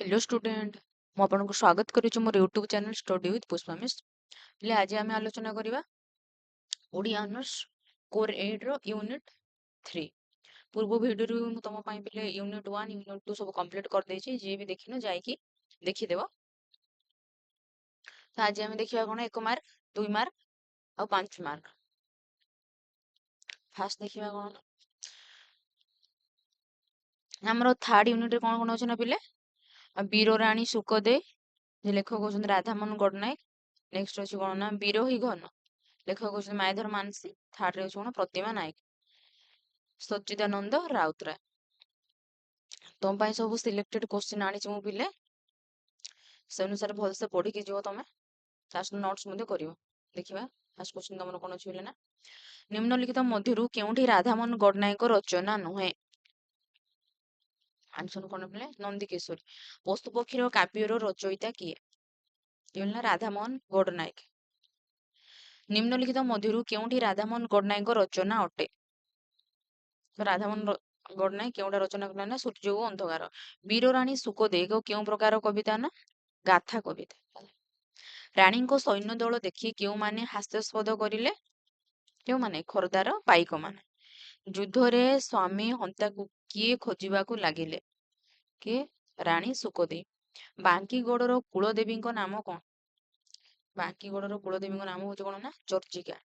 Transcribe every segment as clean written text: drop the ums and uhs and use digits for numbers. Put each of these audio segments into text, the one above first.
Hello student ମୁଁ ଆପଣଙ୍କୁ ସ୍ୱାଗତ କରୁଛି ମୋର YouTube channel study with Pushpa miss. ହେଲେ ଆଜି ଆମେ ଆଲୋଚନା କରିବା ଓଡ଼ିଆ ଅନର୍ସ କୋର୍ 8 ର ୟୁନିଟ୍ 3। ପୂର୍ବ ଭିଡ଼ିଓରୁ ମୁଁ ତମ ପାଇଁ ପିଲେ ୟୁନିଟ୍ 1 ୟୁନିଟ୍ 2 ସବୁ କମ୍ପ୍ଲିଟ୍ କରିଦେଇଛି। ଯିଏ ବି ଦେଖିନ ଯାଇକି ଦେଖିଦେବ। ତ ଆଜି ଆମେ ଦେଖିବା କ'ଣ 1 ମାର୍କ 2 ମାର୍କ ଆଉ 5 ମାର୍କ। ଫାର୍ଷ୍ଟ ଦେଖିବା କ'ଣ ଆମର ଥାର୍ଡ ୟୁନିଟ୍ରେ କ'ଣ କ'ଣ ଅଛି ନା ପିଲେ ବୀରରାଣୀ ସୁକଦେ ଲେଖକ ହେଉଛନ୍ତି ରାଧାମୋହନ ଗଡ଼ନାୟକ। ନେକ୍ସଟ ଅଛି କ'ଣ ନା ବିରହୀ ଘନ ଲେଖକ ହେଉଛନ୍ତି ମାୟାଧର ମାନସିଂ। ଥାର୍ଡରେ ଅଛି କ'ଣ ପ୍ରତିମା ନାୟକ ସଚ୍ଚିଦାନନ୍ଦ ରାଉତରାୟ। ତମ ପାଇଁ ସବୁ ସିଲେକ୍ଟେଡ କ୍ୱେଶ୍ଚିନ୍ ଆଣିଛି ମୁଁ ପିଲେ, ସେ ଅନୁସାରେ ଭଲସେ ପଢିକି ଯିବ ତମେ। ଫାଷ୍ଟ ନୋଟ୍ସ ମଧ୍ୟ କରିବ। ଦେଖିବା ଫାଷ୍ଟ କ୍ୱେଶ୍ଚିନ୍ ତମର କ'ଣ ଅଛି ବୋଲେ ନା ନିମ୍ନଲିଖିତ ମଧ୍ୟରୁ କେଉଁଠି ରାଧାମୋହନ ଗଡ଼ନାୟକ ରଚନା ନୁହେଁ? ଆନ୍ସର କ'ଣ ପିଲେ ନନ୍ଦିକେଶ୍ୱରୀ। ପଶୁପକ୍ଷୀର କାବ୍ୟର ରଚୟିତା କିଏ? କିଏ ନା ରାଧାମୋହନ ଗଡ଼ନାୟକ। ନିମ୍ନଲିଖିତ ମଧ୍ୟରୁ କେଉଁଠି ରାଧାମୋହନ ଗଡ଼ନାୟକ ରଚନା ଅଟେ? ରାଧାମୋହନ ଗଡ଼ନାୟକ କେଉଁଟା ରଚନା କଲା ନା ସୂର୍ଯ୍ୟ ଓ ଅନ୍ଧକାର। ବୀରରାଣୀ ସୁକଦେବ କେଉଁ ପ୍ରକାର କବିତା ନା ଗାଥା କବିତା। ରାଣୀଙ୍କ ସୈନ୍ୟ ଦଳ ଦେଖି କେଉଁମାନେ ହାସ୍ୟାସ୍ପଦ କରିଲେ? କେଉଁମାନେ? ଖୋର୍ଦ୍ଧାର ପାଇକମାନେ। ଯୁଦ୍ଧରେ ସ୍ୱାମୀ ହନ୍ତାକୁ କିଏ ଖୋଜିବାକୁ ଲାଗିଲେ? କିଏ? ରାଣୀ ସୁକଦେବୀ। ବାଙ୍କିଗଡ଼ର କୁଳଦେବୀଙ୍କ ନାମ କ'ଣ? ବାଙ୍କିଗଡ଼ର କୁଳଦେବୀଙ୍କ ନାମ ହଉଛି କ'ଣ ନା ଚର୍ଚ୍ଚିକା।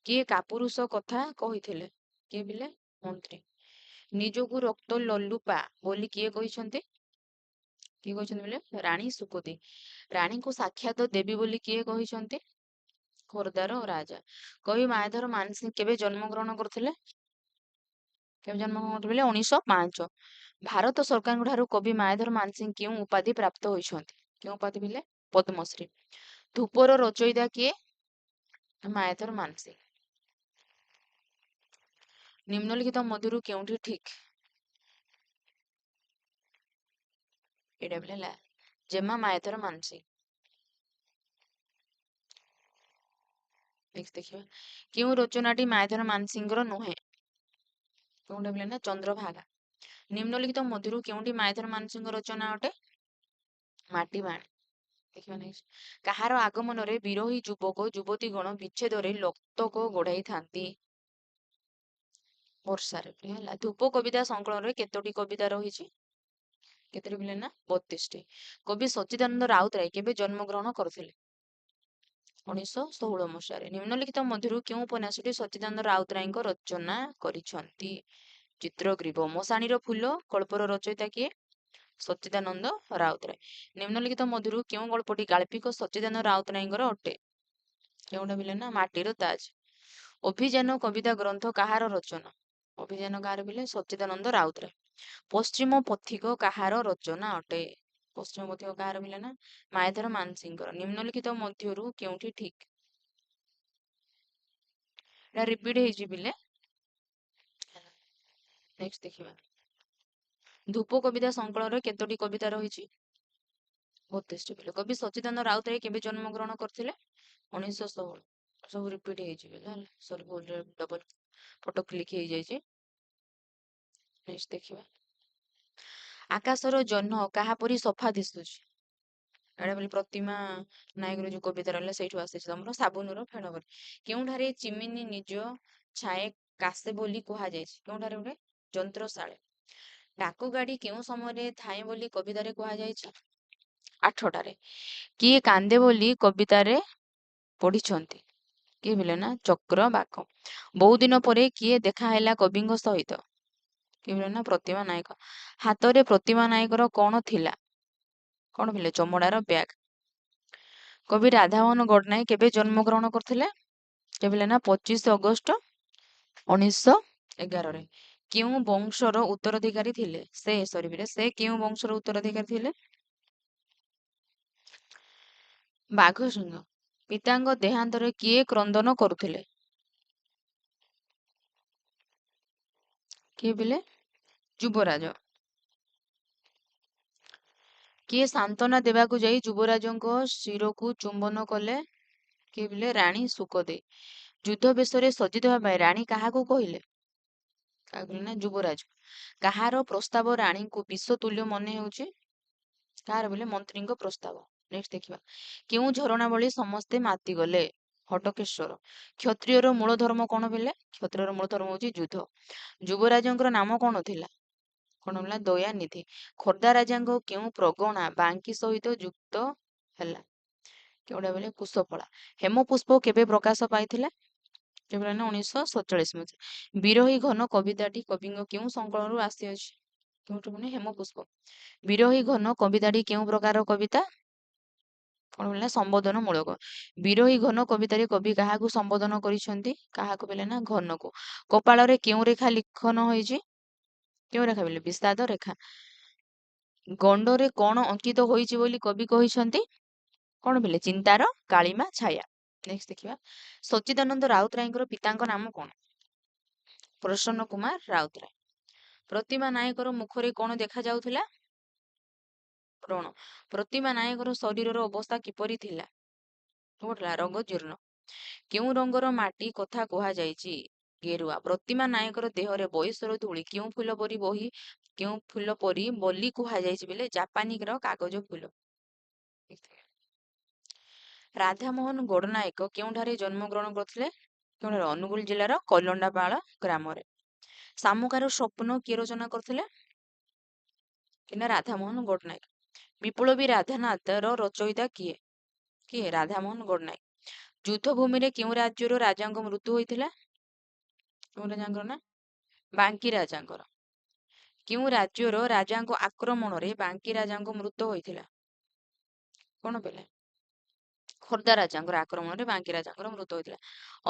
କିଏ କାପୁରୁଷ କଥା କହିଥିଲେ? କିଏ ପିଲେ? ମନ୍ତ୍ରୀ। ନିଜକୁ ରକ୍ତ ଲଲ୍ଲୁପା ବୋଲି କିଏ କହିଛନ୍ତି? କିଏ କହିଛନ୍ତି ବୋଲେ ରାଣୀ ସୁକଦେବୀ। ରାଣୀଙ୍କୁ ସାକ୍ଷାତ ଦେବୀ ବୋଲି କିଏ କହିଛନ୍ତି? ଖୋର୍ଦ୍ଧାର ରାଜା। କବି ମାୟାଧର ମାନସିଂ କେବେ ଜନ୍ମଗ୍ରହଣ କରିଥିଲେ? କେବେ ଜନ୍ମଗ୍ରହଣ କରିଥିଲେ? 1905। ଭାରତ ସରକାରଙ୍କ ଠାରୁ କବି ମାୟାଧର ମାନସିଂ କେଉଁ ଉପାଧି ପ୍ରାପ୍ତ ହୋଇଛନ୍ତି? କେଉଁ ଉପାଧି ପିଲେ? ପଦ୍ମଶ୍ରୀ। ଧୂପର ରଚୟିତା କିଏ? ମାୟାଧର ମାନସିଂ। ନିମ୍ନଲିଖିତ ମଧ୍ୟରୁ କେଉଁଠି ଠିକ୍? ଏଇଟା ପିଲେ ହେଲା ଜେମା ମାୟାଧର ମାନସିଂ। ନେକ୍ସଟ ଦେଖିବା କେଉଁ ରଚନାଟି ମାୟାଧର ମାନସିଂଙ୍କର ନୁହେଁ? କେଉଁଟା ପିଲେ ନା ଚନ୍ଦ୍ରଭାଗା। ନିମ୍ନଲିଖିତ ମଧ୍ୟରୁ କେଉଁଟି ମାୟାଧର ମାନସିଂଙ୍କ ରଚନା ଅଟେ? ମାଟିବାଣୀ। ଦେଖିବା ନେକ୍ସଟ କାହାର ଆଗମନରେ ବିରହୀ ଯୁବକ ଯୁବତୀଗଣ ବିଚ୍ଛେଦରେ ଲୋତକ ଗୋଢାଇଥାନ୍ତି? ବର୍ଷାରେ ହେଲା। ଧୂପ କବିତା ସଂକଳନରେ କେତୋଟି କବିତା ରହିଛି? କେତୋଟି ପିଲେ ନା 32ଟି। କବି ସଚ୍ଚିଦାନନ୍ଦ ରାଉତରାୟ କେବେ ଜନ୍ମଗ୍ରହଣ କରିଥିଲେ? 1916 ମସିହାରେ। ନିମ୍ନଲିଖିତ ମଧ୍ୟରୁ କେଉଁ ଉପନ୍ୟାସଟି ସଚ୍ଚିଦାନନ୍ଦ ରାଉତରାୟଙ୍କ ରଚନା କରିଛନ୍ତି? ଚିତ୍ରଗ୍ରୀବ। ମଶାଣିର ଫୁଲ ଗଳ୍ପର ରଚୟିତା କିଏ? ସଚ୍ଚିଦାନନ୍ଦ ରାଉତରାୟ। ନିମ୍ନଲିଖିତ ମଧ୍ୟରୁ କେଉଁ ଗଳ୍ପଟି ଗାଳ୍ପିକ ସଚ୍ଚିଦାନନ୍ଦ ରାଉତରାୟଙ୍କର ଅଟେ? କେଉଁଟା ପିଲେ ନା ମାଟିର ତାଜ। ଅଭିଯାନ କବିତା ଗ୍ରନ୍ଥ କାହାର ରଚନା? ଅଭିଯାନ କାହାର ପିଲେ? ସଚ୍ଚିଦାନନ୍ଦ ରାଉତରାୟ। ପଶ୍ଚିମ ପଥିକ କାହାର ରଚନା ଅଟେ? ପଶ୍ଚିମ ପଥିକ କାହାର ପିଲେ ନା ମାୟାଧର ମାନସିଂଙ୍କର। ନିମ୍ନଲିଖିତ ମଧ୍ୟରୁ କେଉଁଠି ଠିକ୍? ଏଟା ରିପିଟ୍ ହେଇଛି ପିଲେ। ନେକ୍ସଟ ଦେଖିବା ଧୂପ କବିତା ସଂକଳନରେ କେତୋଟି କବିତା ରହିଛି? 32ଟି ପିଲେ। କବି ସଚ୍ଚିଦାନନ୍ଦ ରାଉତରାୟ କେବେ ଜନ୍ମଗ୍ରହଣ କରିଥିଲେ? 1916। ସବୁ ରିପିଟ୍ ହେଇଛି ପିଲେ ହେଲା। ସରି ଭୁଲରେ ଡବଲ ଫଟୋ କ୍ଲିକ୍ ହେଇଯାଇଛି। ନେକ୍ସଟ ଦେଖିବା ଆକାଶର ଜହ୍ନ କାହା ପରି ସଫା ଦିଶୁଛି? ଏଇଟା ବୋଲି ପ୍ରତିମା ନାୟକର ଯୋଉ କବିତା ରହିଲା ସେଇଠୁ ଆସିଛି ତମର ସାବୁନର ଫେଣ ପରି। କେଉଁଠାରେ ଚିମିନି ନିଜ ଛାଏ କାଶେ ବୋଲି କୁହାଯାଇଛି? କେଉଁଠାରେ ଗୋଟେ? ଯନ୍ତ୍ରଶାଳେ। ଡାକ ଗାଡ଼ି କେଉଁ ସମୟରେ ଥାଏ ବୋଲି କବିତାରେ କୁହାଯାଇଛି? 8ଟାରେ। କିଏ କାନ୍ଦେ ବୋଲି କବିତାରେ ପଢିଛନ୍ତି? କିଏ ପିଲେ ନା ଚକ୍ରବାକ। ବହୁ ଦିନ ପରେ କିଏ ଦେଖା ହେଲା କବିଙ୍କ ସହିତ? କିଏ ପିଲେ ନା ପ୍ରତିମା ନାୟକ। ହାତରେ ପ୍ରତିମା ନାୟକର କ'ଣ ଥିଲା? କ'ଣ ପିଲେ? ଚମଡ଼ାର ବ୍ୟାଗ। କବି ରାଧାମୋହନ ଗଡ଼ନାୟକ କେବେ ଜନ୍ମଗ୍ରହଣ କରିଥିଲେ? କିଏ ପିଲେ ନା 25 ଅଗଷ୍ଟ 1911ରେ। କେଉଁ ବଂଶର ଉତ୍ତରାଧିକାରୀ ଥିଲେ? ସେ କେଉଁ ବଂଶର ଉତ୍ତରାଧିକାରୀ ଥିଲେ? ବାଘ ସିଂହ। ପିତାଙ୍କ ଦେହାନ୍ତରେ କିଏ କ୍ରନ୍ଦନ କରୁଥିଲେ? କିଏ ପିଲେ? ଯୁବରାଜ। କିଏ ସାନ୍ତ୍ୱନା ଦେବାକୁ ଯାଇ ଯୁବରାଜଙ୍କ ଶିରକୁ ଚୁମ୍ବନ କଲେ? କିଏ ପିଲେ? ରାଣୀ ସୁକଦେବୀ। ଯୁଦ୍ଧ ବେଶରେ ସଜ୍ଜିତ ହେବା ପାଇଁ ରାଣୀ କାହାକୁ କହିଲେ? କାହାକୁ କହିଲେ ନା ଯୁବରାଜ। କାହାର ପ୍ରସ୍ତାବ ରାଣୀଙ୍କୁ ବିଷ ତୁଲ୍ୟ ମନେ ହେଉଛି? କାହାର ବୋଲେ ମନ୍ତ୍ରୀଙ୍କ ପ୍ରସ୍ତାବ। ନେକ୍ସଟ ଦେଖିବା କେଉଁ ଝରଣା ଭଳି ସମସ୍ତେ ମାତିଗଲେ ହଟକେଶ୍ୱର। କ୍ଷତ୍ରିୟର ମୂଳ ଧର୍ମ କଣ ବୋଲେ କ୍ଷତ୍ରିୟର ମୂଳ ଧର୍ମ ହଉଛି ଯୁଦ୍ଧ। ଯୁବରାଜଙ୍କର ନାମ କଣ ଥିଲା କଣ ହେଲା ଦୟାନିଧି। ଖୋର୍ଦ୍ଧା ରାଜାଙ୍କ କେଉଁ ପ୍ରଗଣା ବାଙ୍କୀ ସହିତ ଯୁକ୍ତ ହେଲା କେଉଁଟା ବୋଲେ କୁଶଫଳା। ହେମପୁଷ୍ପ କେବେ ପ୍ରକାଶ ପାଇଥିଲା କେବେ ନା 1947 ମସିହା। ବିରହୀ ଘନ କବିତାଟି କବିଙ୍କ କେଉଁ ସଂକଳନରୁ ଆସିଅଛି କେଉଁଠୁ ମାନେ ହେମପୁଷ୍ପ। ବିରହୀ ଘନ କବିତାଟି କେଉଁ ପ୍ରକାର କବିତା କଣ ବୋଲେ ସମ୍ବୋଧନ ମୂଳକ। ବିରହୀ ଘନ କବିତାରେ କବି କାହାକୁ ସମ୍ବୋଧନ କରିଛନ୍ତି କାହାକୁ ବୋଲେ ନା ଘନକୁ। କପାଳରେ କେଉଁ ରେଖା ଲିଖନ ହୋଇଛି କେଉଁ ରେଖା ବୋଲେ ବିଷାଦ ରେଖା। ଗଣ୍ଡରେ କଣ ଅଙ୍କିତ ହୋଇଛି ବୋଲି କବି କହିଛନ୍ତି କଣ ବୋଲେ ଚିନ୍ତାର କାଳିମା ଛାୟା। ନେକ୍ସଟ ଦେଖିବା ସଚ୍ଚିଦାନନ୍ଦ ରାଉତରାୟଙ୍କର ପିତାଙ୍କ ନାମ କଣ ପ୍ରସନ୍ନ କୁମାର ରାଉତରାୟ। ପ୍ରତିମା ନାୟକର ମୁଖରେ କଣ ଦେଖାଯାଉଥିଲା ବ୍ରଣ। ପ୍ରତିମା ନାୟକର ଶରୀରର ଅବସ୍ଥା କିପରି ଥିଲା ରଙ୍ଗ ଜୀର୍ଣ୍ଣ। କେଉଁ ରଙ୍ଗର ମାଟି କଥା କୁହାଯାଇଛି ଗେରୁଆ। ପ୍ରତିମା ନାୟକର ଦେହରେ ବୟସର ଧୂଳି କେଉଁ ଫୁଲ ପରି କେଉଁ ଫୁଲ ପରି ବୋଲି କୁହାଯାଇଛି ବୋଲେ ଜାପାନୀର କାଗଜ ଫୁଲ। ରାଧାମୋହନ ଗଡନାୟକ କେଉଁଠାରେ ଜନ୍ମଗ୍ରହଣ କରିଥିଲେ କେଉଁଠାରେ ଅନୁଗୁଳ ଜିଲ୍ଲାର କଲଣ୍ଡାପାଳ ଗ୍ରାମରେ। ଶାମୁକାର ସ୍ୱପ୍ନ କିଏ ରଚନା କରିଥିଲେ କିନା ରାଧାମୋହନ ଗଡନାୟକ। ବିପ୍ଳବୀ ରାଧାନାଥର ରଚୟିତା କିଏ କିଏ ରାଧାମୋହନ ଗଡନାୟକ। ଯୁଦ୍ଧ ଭୂମିରେ କେଉଁ ରାଜ୍ୟର ରାଜାଙ୍କ ମୃତ୍ୟୁ ହୋଇଥିଲା କେଉଁ ରାଜାଙ୍କର ନା ବାଙ୍କୀ ରାଜାଙ୍କର। କେଉଁ ରାଜ୍ୟର ରାଜାଙ୍କ ଆକ୍ରମଣରେ ବାଙ୍କୀ ରାଜାଙ୍କ ମୃତ୍ୟୁ ହୋଇଥିଲା କଣ ପିଲା ଖୋର୍ଦ୍ଧା ରାଜାଙ୍କର ଆକ୍ରମଣରେ ବାଙ୍କୀ ରାଜାଙ୍କର ମୃତ୍ୟୁ ହୋଇଥିଲା।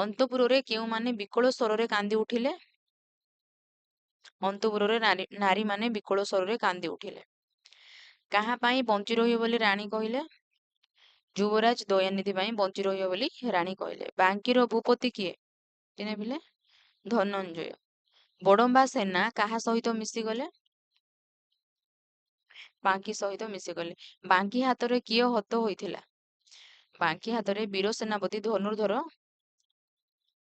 ଅନ୍ତପୁରରେ କେଉଁମାନେ ବିକଳ ସ୍ୱରରେ କାନ୍ଦି ଉଠିଲେ ଅନ୍ତପୁରରେ ନାରୀମାନେ ବିକଳ ସ୍ୱରରେ କାନ୍ଦି ଉଠିଲେ। କାହା ପାଇଁ ବଞ୍ଚି ରହିବ ବୋଲି ରାଣୀ କହିଲେ ଯୁବରାଜ ଦୟାନିଧି ପାଇଁ ବଞ୍ଚି ରହିବ ବୋଲି ରାଣୀ କହିଲେ। ବାଙ୍କୀର ଭୂପତି କିଏ ଦିନେ ପିଲେ ଧନଞ୍ଜୟ। ବଡମ୍ବା ସେନା କାହା ସହିତ ମିଶିଗଲେ ବାଙ୍କୀ ସହିତ ମିଶିଗଲେ। ବାଙ୍କୀ ହାତରେ କିଏ ହତ ହୋଇଥିଲା ବାଙ୍କୀ ହାତରେ ବୀର ସେନାପତି ଧନୁର୍ଦ୍ଧର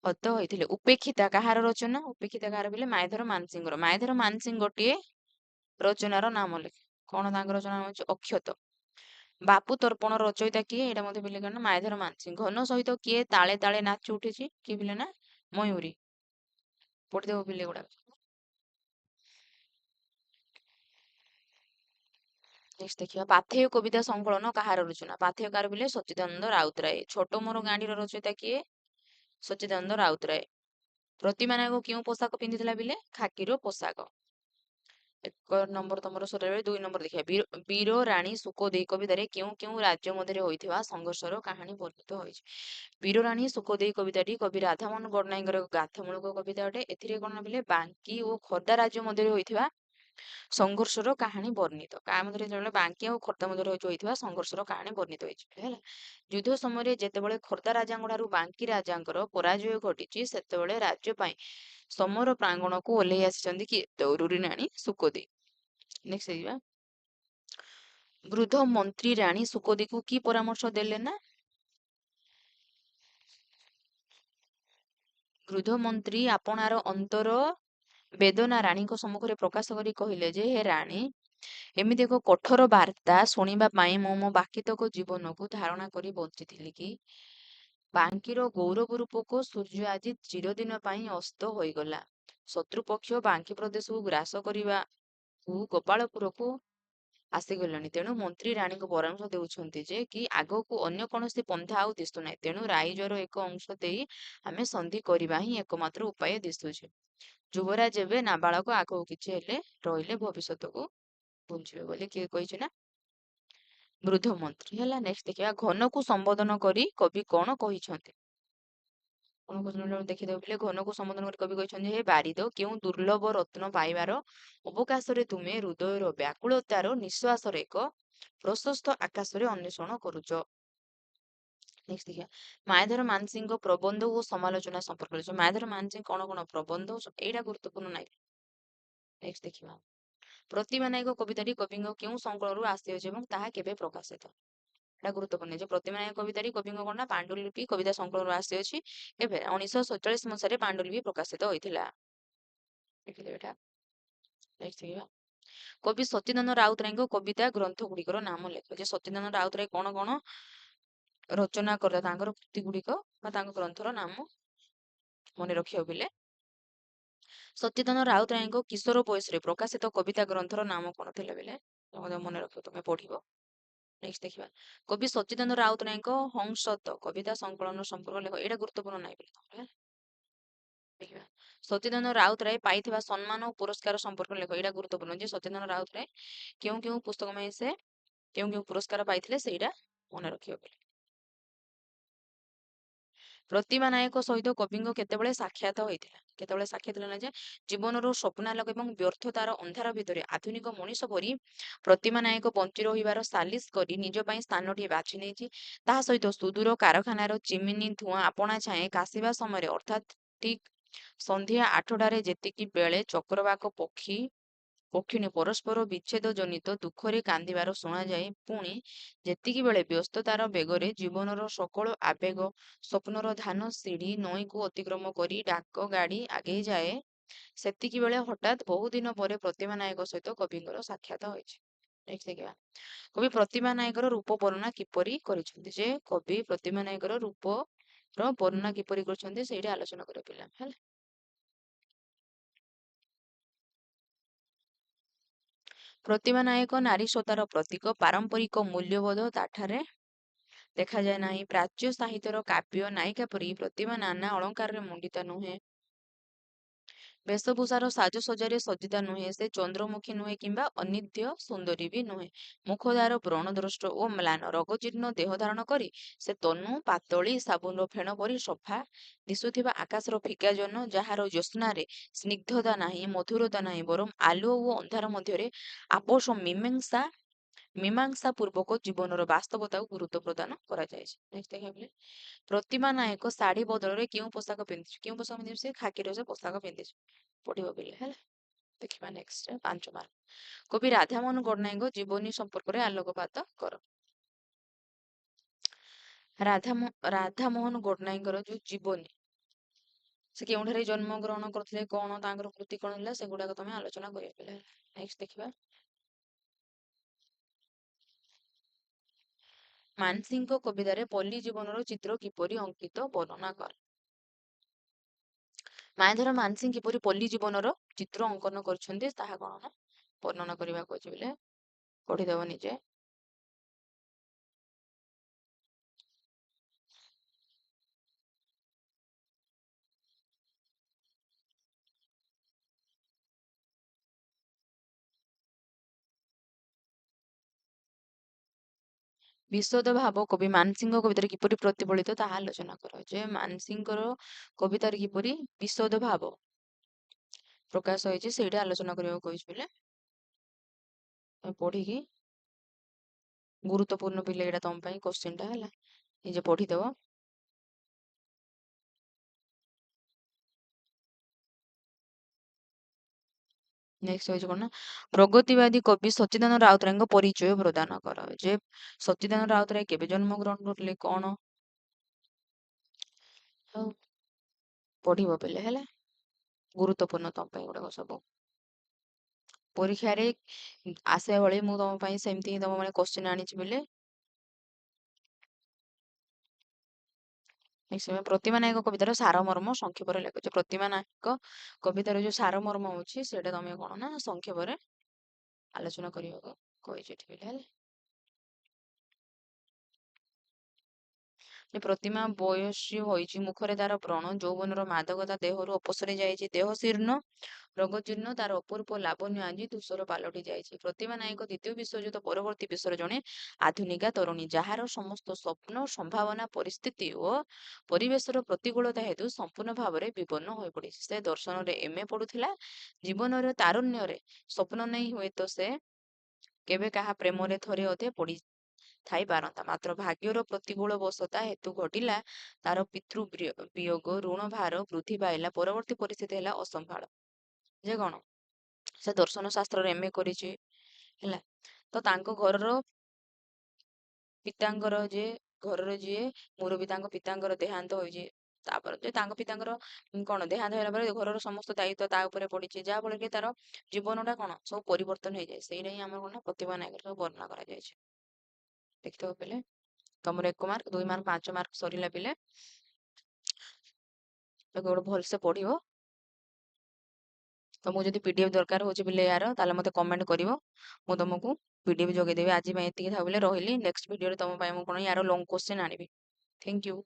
ହତ ହୋଇଥିଲେ। ଉପେକ୍ଷିତା କାହାର ରଚନା ଉପେକ୍ଷିତା କାହାର ବୋଲେ ମାୟାଧର ମାନସିଂହର। ମାୟାଧର ମାନସିଂହ ଗୋଟିଏ ରଚନାର ନାମ ଲେଖେ କଣ ତାଙ୍କ ରଚନା ହଉଛି ଅକ୍ଷତ। ବାପୁ ତର୍ପଣ ରଚୟିତା କିଏ ଏଇଟା ମଧ୍ୟ ପିଲେ କଣ ମାୟାଧର ମାନସିଂହ। ଘନ ସହିତ କିଏ ତାଳେ ତାଳେ ନାଚି ଉଠିଛି କିଏ ପିଲେ ନା ମୟୂରୀ। ପଢିଦେବ ପିଲେ ଗୁଡାକ। ନେକ୍ସଟ ଦେଖିବା ପାଥେୟ କବିତା ସଂକଳନ କାହାର ରଚନା ପାଥେୟ କାହାର ବୋଲେ ସଚ୍ଚିଦାନନ୍ଦ ରାଉତରାୟ। ଛୋଟ ମୋର ଗାଁଟିର ରଚୟିତା କିଏ ସଚ୍ଚିଦାନନ୍ଦ ରାଉତରାୟ। ପ୍ରତିମା ନାୟକ କେଉଁ ପୋଷାକ ପିନ୍ଧିଥିଲା ବିଲେ ଖାକିର ପୋଷାକ। 1 ନମ୍ବର ତମର ସରିଲା। 2 ନମ୍ବର ଦେଖିବା ବୀର ରାଣୀ ସୁକୋଦେଇ କବିତାରେ କେଉଁ କେଉଁ ରାଜ୍ୟ ମଧ୍ୟରେ ହୋଇଥିବା ସଂଘର୍ଷର କାହାଣୀ ବର୍ଣ୍ଣିତ ହୋଇଛି। ବୀର ରାଣୀ ସୁକୋଦେଇ କବିତାଟି କବି ରାଧାମୋହନ ଗଡନାୟକଙ୍କର ଗାଥାମୂଳକ କବିତା ଅଟେ। ଏଥିରେ କଣ ବୋଲେ ବାଙ୍କୀ ଓ ଖୋର୍ଦ୍ଧା ରାଜ୍ୟ ମଧ୍ୟରେ ହୋଇଥିବା ସଂଘର୍ଷର କାହାଣୀ ବର୍ଣ୍ଣିତ। କାହା ମଧ୍ୟରେ ଯେତେବେଳେ ବାଙ୍କୀ ଆଉ ଖୋର୍ଦ୍ଧା ମଧ୍ୟରେ ହୋଇଥିବା ସଂଘର୍ଷର କାହାଣୀ ବର୍ଣ୍ଣିତ ହେଇଛି ହେଲା। ଯୁଦ୍ଧ ସମୟରେ ଯେତେବେଳେ ଖୋର୍ଦ୍ଧା ରାଜାଙ୍କ ଠାରୁ ବାଙ୍କୀ ରାଜାଙ୍କର ପରାଜୟ ଘଟିଛି ସେତେବେଳେ ରାଜ୍ୟ ପାଇଁ ସମର ପ୍ରାଙ୍ଗଣକୁ ଓହ୍ଲେଇ ଆସିଛନ୍ତି କି ଦୌରୁରୀ ରାଣୀ ସୁକୋଦେଇ। ନେକ୍ସଟ ଯିବା ବୃଦ୍ଧ ମନ୍ତ୍ରୀ ରାଣୀ ସୁକୋଦେଇକୁ କି ପରାମର୍ଶ ଦେଲେ ନା ବୃଦ୍ଧ ମନ୍ତ୍ରୀ ଆପଣାର ଅନ୍ତର ବେଦନା ରାଣୀଙ୍କ ସମ୍ମୁଖରେ ପ୍ରକାଶ କରି କହିଲେ ଯେ ହେ ରାଣୀ ଏମିତି ଏକ କଠୋର ବାର୍ତ୍ତା ଶୁଣିବା ପାଇଁ ମୁଁ ମୋ ବାକିତକ ଜୀବନକୁ ଧାରଣା କରି ବଞ୍ଚିଥିଲି କି ବାଙ୍କୀର ଗୌରବ ରୂପକ ସୂର୍ଯ୍ୟ ଆଜି ଚିରଦିନ ପାଇଁ ଅସ୍ତ ହୋଇଗଲା। ଶତ୍ରୁପକ୍ଷ ବାଙ୍କୀ ପ୍ରଦେଶକୁ ଗ୍ରାସ କରିବାକୁ ଗୋପାଳପୁରକୁ ଆସିଗଲେଣି। ତେଣୁ ମନ୍ତ୍ରୀ ରାଣୀଙ୍କୁ ପରାମର୍ଶ ଦେଉଛନ୍ତି ଯେ କି ଆଗକୁ ଅନ୍ୟ କୌଣସି ପନ୍ଥା ଆଉ ଦିଶୁନାହିଁ। ତେଣୁ ରାଇଜର ଏକ ଅଂଶ ଦେଇ ଆମେ ସନ୍ଧି କରିବା ହିଁ ଏକମାତ୍ର ଉପାୟ ଦିଶୁଛି। ଯୁବରାଜ ଏବେ ନାବାଳକ ଆଗକୁ କିଛି ହେଲେ ରହିଲେ ଭବିଷ୍ୟତକୁ ବୁଝିବେ ବୋଲି କିଏ କହିଛି ନା ବୃଦ୍ଧ ମନ୍ତ୍ରୀ ହେଲା। ନେକ୍ସଟ ଦେଖିବା ଘନକୁ ସମ୍ବୋଧନ କରି କବି କଣ କହିଛନ୍ତି ଦେଖିଦେବ ପିଲେ ଘନକୁ ସମ୍ବୋଧନ କରି କବି କହିଛନ୍ତି ହେ ବାରିଦ କେଉଁ ଦୁର୍ଲଭ ରତ୍ନ ପାଇବାର ଅବକାଶରେ ତୁମେ ହୃଦୟର ବ୍ୟାକୁଳତାର ନିଶ୍ୱାସରେ ଏକ ପ୍ରଶସ୍ତ ଆକାଶରେ ଅନ୍ୱେଷଣ କରୁଛ। ନେକ୍ସଟ ଦେଖିବା ମାୟାଧର ମାନସିଂହଙ୍କ ପ୍ରବନ୍ଧ ଓ ସମାଲୋଚନା ସମ୍ପର୍କରେ ମାୟାଧର ମାନସିଂହ କଣ କଣ ପ୍ରବନ୍ଧ ଏଇଟା ଗୁରୁତ୍ୱପୂର୍ଣ୍ଣ ନାହିଁ। ନେକ୍ସଟ ଦେଖିବା ପ୍ରତିମା ନାୟକ କବିତାଟି କବିଙ୍କ କେଉଁ ସଂକଳନରୁ ଆସିଅଛି ଏବଂ ତାହା କେବେ ପ୍ରକାଶିତ ଏଟା ଗୁରୁତ୍ୱପୂର୍ଣ୍ଣ ଯେ ପ୍ରତିମା ନାୟକ କବିତାଟି କବିଙ୍କ କଣ ନା ପାଣ୍ଡୁଲିପି କବିତା ସଂକଳନରୁ ଆସିଅଛି। ଏବେ 1947 ମସିହାରେ ପାଣ୍ଡୁଲିପି ପ୍ରକାଶିତ ହୋଇଥିଲା। ଦେଖିଦେବେ ଏଟା। ନେକ୍ସଟ ଦେଖିବା କବି ସଚ୍ଚିଦାନନ୍ଦ ରାଉତରାୟଙ୍କ କବିତା ଗ୍ରନ୍ଥ ଗୁଡ଼ିକର ନାମ ଲେଖ। ଯେ ସଚ୍ଚିଦାନନ୍ଦ ରାଉତରାୟ କଣ କଣ ରଚନା କରିଥିଲେ ତାଙ୍କର କୃତି ଗୁଡ଼ିକ ବା ତାଙ୍କ ଗ୍ରନ୍ଥର ନାମ ମନେ ରଖିବ ବେଲେ ସଚ୍ଚିଦାନନ୍ଦ ରାଉତରାୟଙ୍କ କିଶୋର ବୟସରେ ପ୍ରକାଶିତ କବିତା ଗ୍ରନ୍ଥର ନାମ କଣ ଥିଲା ବେଲେ ମନେ ରଖିବ ତମେ ପଢିବ। ନେକ୍ସଟ ଦେଖିବା କବି ସଚ୍ଚିଦାନନ୍ଦ ରାଉତରାୟଙ୍କ ହଂସତ କବିତା ସଂକଳନ ସମ୍ପର୍କ ଲେଖ। ଏଇଟା ଗୁରୁତ୍ୱପୂର୍ଣ୍ଣ ନାହିଁ ବେଲେ ତମର ଦେଖିବା ସଚ୍ଚିଦାନନ୍ଦ ରାଉତରାୟ ପାଇଥିବା ସମ୍ମାନ ଓ ପୁରସ୍କାର ସମ୍ପର୍କ ଲେଖ। ଏଇଟା ଗୁରୁତ୍ୱପୂର୍ଣ୍ଣ ଯେ ସଚ୍ଚିଦାନନ୍ଦ ରାଉତରାୟ କେଉଁ କେଉଁ ପୁସ୍ତକ ପାଇଁ ସେ କେଉଁ କେଉଁ ପୁରସ୍କାର ପାଇଥିଲେ ସେଇଟା ମନେ ରଖିବ ବେଲେ। ପ୍ରତିମା ନାୟକ ସହିତ କବିଙ୍କ କେତେବେଳେ ସାକ୍ଷାତ ହୋଇଥିଲା? କେତେବେଳେ ସାକ୍ଷାତ ହେଲା ଯେ ଜୀବନର ସ୍ୱପ୍ନାଲୋକ ଏବଂ ବ୍ୟର୍ଥତାର ଅନ୍ଧାର ଭିତରେ ଆଧୁନିକ ମଣିଷ ପରି ପ୍ରତିମା ନାୟକ ବଞ୍ଚି ରହିବାର ସାଲିସ କରି ନିଜ ପାଇଁ ସ୍ଥାନଟିଏ ବାଛି ନେଇଛି। ତାହା ସହିତ ସୁଦୂର କାରଖାନାର ଚିମିନି ଧୂଆଁ ଆପଣା ଛାଏଁ କାଶିବା ସମୟରେ ଅର୍ଥାତ୍ ଠିକ ସନ୍ଧ୍ୟା 8ଟାରେ ଯେତିକି ବେଳେ ଚକ୍ରବାକ ପକ୍ଷିଣୀ ପରସ୍ପର ବିଚ୍ଛେଦ ଜନିତ ଦୁଃଖରେ କାନ୍ଦିବାର ଶୁଣାଯାଏ, ପୁଣି ଯେତିକି ବେଳେ ବ୍ୟସ୍ତତାର ବେଗରେ ଜୀବନର ସକଳ ଆବେଗ ସ୍ୱପ୍ନର ଧାନ ସିଢି ନଈକୁ ଅତିକ୍ରମ କରି ଡାକ ଗାଡ଼ି ଆଗେଇ ଯାଏ, ସେତିକି ବେଳେ ହଠାତ୍ ବହୁଦିନ ପରେ ପ୍ରତିମା ନାୟକ ସହିତ କବିଙ୍କର ସାକ୍ଷାତ ହୋଇଛି। ନେକ୍ସଟ ଦେଖିବା କବି ପ୍ରତିମା ନାୟକର ରୂପ ବର୍ଣ୍ଣନା କିପରି କରିଛନ୍ତି? ଯେ କବି ପ୍ରତିମା ନାୟକର ରୂପର ବର୍ଣ୍ଣନା କିପରି କରିଛନ୍ତି ସେଇଟା ଆଲୋଚନା କରିବା ପିଲା ହେଲା। ପ୍ରତିମା ନାୟକ ନାରୀସତାର ପ୍ରତୀକ। ପାରମ୍ପରିକ ମୂଲ୍ୟବୋଧ ତାଠାରେ ଦେଖାଯାଏ ନାହିଁ। ପ୍ରାଚ୍ୟ ସାହିତ୍ୟର କାବ୍ୟ ନାୟିକା ପରି ପ୍ରତିମା ନାନା ଅଳଙ୍କାରରେ ମଣ୍ଡିତ ନୁହେଁ। ବେଶଭୂଷାର ସାଜସଜ୍ଜାରେ ସଜ୍ଜିତା ନୁହେଁ। ସେ ଚନ୍ଦ୍ରମୁଖୀ ନୁହେଁ କିମ୍ବା ଅନିନ୍ଦ୍ୟ ସୁନ୍ଦରୀ ବି ନୁହେଁ। ମୁଖଦ୍ୱାର ବ୍ରଣଦ୍ରଷ୍ଟ ଓ ମ୍ଳାନ ରୋଗଜୀର୍ଣ୍ଣ ଦେହ ଧାରଣ କରି ସେ ତନୁ ପାତଳୀ ସାବୁନର ଫେଣ ପରି ସଫା ଦିଶୁଥିବା ଆକାଶର ଫିକା ଜହ୍ନ, ଯାହାର ଜ୍ୟୋତ୍ସ୍ନାରେ ସ୍ନିଗ୍ଧତା ନାହିଁ, ମଧୁରତା ନାହିଁ, ବରଂ ଆଲୁଅ ଓ ଅନ୍ଧାର ମଧ୍ୟରେ ଆପୋଷ ମୀମାଂସା ପୂର୍ବକ ଜୀବନର ବାସ୍ତବତାକୁ ଗୁରୁତ୍ୱ ପ୍ରଦାନ କରାଯାଇଛି। ନେକ୍ସଟ ଦେଖିବା ପ୍ରତିମା ନାୟକ ଶାଢ଼ୀ ବଦଳରେ କେଉଁ ପୋଷାକ ପିନ୍ଧିଛି? କେଉଁ ପୋଷାକ ପିନ୍ଧିଛି? ସେ ଖାକିର ସେ ପୋଷାକ ପିନ୍ଧିଛି। ପଢିବ ପିଲେ ହେଲା। ଦେଖିବା ନେକ୍ସଟ 5 ମାର୍କ କବି ରାଧାମୋହନ ଗଡ଼ନାୟକଙ୍କ ଜୀବନୀ ସମ୍ପର୍କରେ ଆଲୋକପାତ କର। ରାଧାମୋହନ ଗଡ଼ନାୟକଙ୍କର ଯୋଉ ଜୀବନୀ ସେ କେଉଁଠାରେ ଜନ୍ମ ଗ୍ରହଣ କରିଥିଲେ, କଣ ତାଙ୍କର କୃତି କଣ ହେଲା, ସେଗୁଡାକ ତମେ ଆଲୋଚନା କରିବା ପିଲା। ନେକ୍ସଟ ଦେଖିବା ମାନସିଂଙ୍କ କବିତାରେ ପଲ୍ଲୀ ଜୀବନର ଚିତ୍ର କିପରି ଅଙ୍କିତ ବର୍ଣ୍ଣନା କର। ମାୟାଧର ମାନସିଂ କିପରି ପଲ୍ଲୀ ଜୀବନର ଚିତ୍ର ଅଙ୍କନ କରିଛନ୍ତି ତାହା କଣ ନା ବର୍ଣ୍ଣନା କରିବାକୁ ଅଛି ବୋଲେ ପଢିଦବ ନିଜେ। ବିଶଦ ଭାବ କବି ମାନସିଂଙ୍କ କବିତାରେ କିପରି ପ୍ରତିଫଳିତ ତାହା ଆଲୋଚନା କର। ଯେ ମାନସିଂଙ୍କର କବିତାରେ କିପରି ବିଶଦ ଭାବ ପ୍ରକାଶ ହୋଇଛି ସେଇଟା ଆଲୋଚନା କରିବାକୁ କହିଛି ବୋଲେ ପଢିକି ଗୁରୁତ୍ୱପୂର୍ଣ୍ଣ ପିଲେ ଏଇଟା ତମ ପାଇଁ କୋଶ୍ଚିନ୍ ଟା ହେଲା, ନିଜେ ପଢିଦବ। ନେକ୍ସଟ ହଉଛି କଣ ନା ପ୍ରଗତିବାଦୀ କବି ସଚ୍ଚିଦାନନ୍ଦ ରାଉତରାୟଙ୍କ ପରିଚୟ ପ୍ରଦାନ କର। ଯେ ସଚ୍ଚିଦାନନ୍ଦ ରାଉତରାୟ କେବେ ଜନ୍ମ ଗ୍ରହଣ କରିଥିଲେ, କଣ ଆଉ ପଢିବ ପିଲେ ହେଲା, ଗୁରୁତ୍ୱପୂର୍ଣ୍ଣ ତମ ପାଇଁ ଗୁଡାକ ସବୁ। ପରୀକ୍ଷାରେ ଆସିବା ଭଳି ମୁଁ ତମ ପାଇଁ ସେମିତି ହିଁ ତମ ମାନେ କୋଶ୍ଚିନ୍ ଆଣିଛି ବୋଲେ ପ୍ରତିମା ନାୟକ କବିତାର ସାରମର୍ମ ସଂକ୍ଷେପରେ ଲେଖୁଛି। ପ୍ରତିମା ନାୟକ କବିତାର ଯୋଉ ସାରମର୍ମ ଅଛି ସେଇଟା ତମେ କଣ ନା ସଂକ୍ଷେପରେ ଆଲୋଚନା କରିବାକୁ କହିଛି ଏଠି ପିଲା ହେଲା। ପ୍ରତିମା ବୟସୀ ହୋଇଛି, ମୁଖରେ ତାର ବ୍ରଣ, ଯୌବନର ମାଦକତା ଦେହରୁ ଅପସରି ଯାଇଛି, ଦେହ ଶୀର୍ଣ୍ଣ ରୋଗଜୀର୍ଣ୍ଣ, ତାର ଅପୂର୍ବ ଲାବଣ୍ୟ ଆଜି ଧୂସର ପାଲଟି ଯାଇଛି। ପ୍ରତିମା ନାୟକ ଦ୍ୱିତୀୟ ବିଶ୍ୱଯୁଦ୍ଧ ପରବର୍ତ୍ତୀ ବିଶ୍ୱର ଜଣେ ଆଧୁନିକା ତରୁଣୀ, ଯାହାର ସମସ୍ତ ସ୍ୱପ୍ନ ସମ୍ଭାବନା ପରିସ୍ଥିତି ଓ ପରିବେଶର ପ୍ରତିକୂଳତା ହେତୁ ସମ୍ପୂର୍ଣ୍ଣ ଭାବରେ ବିପନ୍ନ ହୋଇପଡିଛି। ସେ ଦର୍ଶନରେ MA ପଢୁଥିଲା। ଜୀବନର ତାରୁଣ୍ୟରେ ସ୍ୱପ୍ନ ନେଇ ହୁଏତ ସେ କେବେ କାହା ପ୍ରେମରେ ଥରେ ଅଧେ ପଡି ଥାଇପାରନ୍ତା, ମାତ୍ର ଭାଗ୍ୟର ପ୍ରତିକୂଳ ବଶତା ହେତୁ ଘଟିଲା ତାର ପିତୃ ବିୟୋଗ, ଋଣ ଭାର ବୃଦ୍ଧି ପାଇଲା, ପରବର୍ତ୍ତୀ ପରିସ୍ଥିତି ହେଲା ଅସମ୍ଭାଳ। ଯେ କଣ ସେ ଦର୍ଶନ ଶାସ୍ତ୍ରରେ MA କରିଛି ହେଲା, ତ ତାଙ୍କ ଘରର ପିତାଙ୍କର ଯିଏ ମୁରବୀ ତାଙ୍କ ପିତାଙ୍କର ଦେହାନ୍ତ ହୋଇଛି, ତାପରେ ଯେ ତାଙ୍କ ପିତାଙ୍କର କଣ ଦେହାନ୍ତ ହେଲା ପରେ ଘରର ସମସ୍ତ ଦାୟିତ୍ୱ ତା ଉପରେ ପଡିଛି, ଯାହା ଫଳରେ କି ତାର ଜୀବନଟା କଣ ସବୁ ପରିବର୍ତ୍ତନ ହେଇଯାଏ। ସେଇଟା ହିଁ ଆମର କଣ ନା ପ୍ରତିଭା ନାୟକରେ ସବୁ ବର୍ଣ୍ଣନା କରାଯାଇଛି। ଦେଖିଥିବ ପିଲେ, ତମର 1 ମାର୍କ 2 ମାର୍କ 5 ମାର୍କ ସରିଲା ପିଲେ, ତାକୁ ଗୋଟେ ଭଲସେ ପଢିବ। ତମକୁ ଯଦି ପିଡିଏଫ୍ ଦରକାର ହଉଛି ପିଲେ ୟାର, ତାହେଲେ ମତେ କମେଣ୍ଟ କରିବ, ମୁଁ ତମକୁ ପିଡିଏଫ୍ ଯୋଗେଇଦେବି। ଆଜି ପାଇଁ ଏତିକି ଥାଉ ପିଲେ, ରହିଲି। ନେକ୍ସଟ ଭିଡ଼ିଓରେ ତମ ପାଇଁ ମୁଁ କଣ ୟାର ଲଙ୍ଗ କ୍ୱେଶ୍ଚେନ୍ ଆଣିବି। Thank you.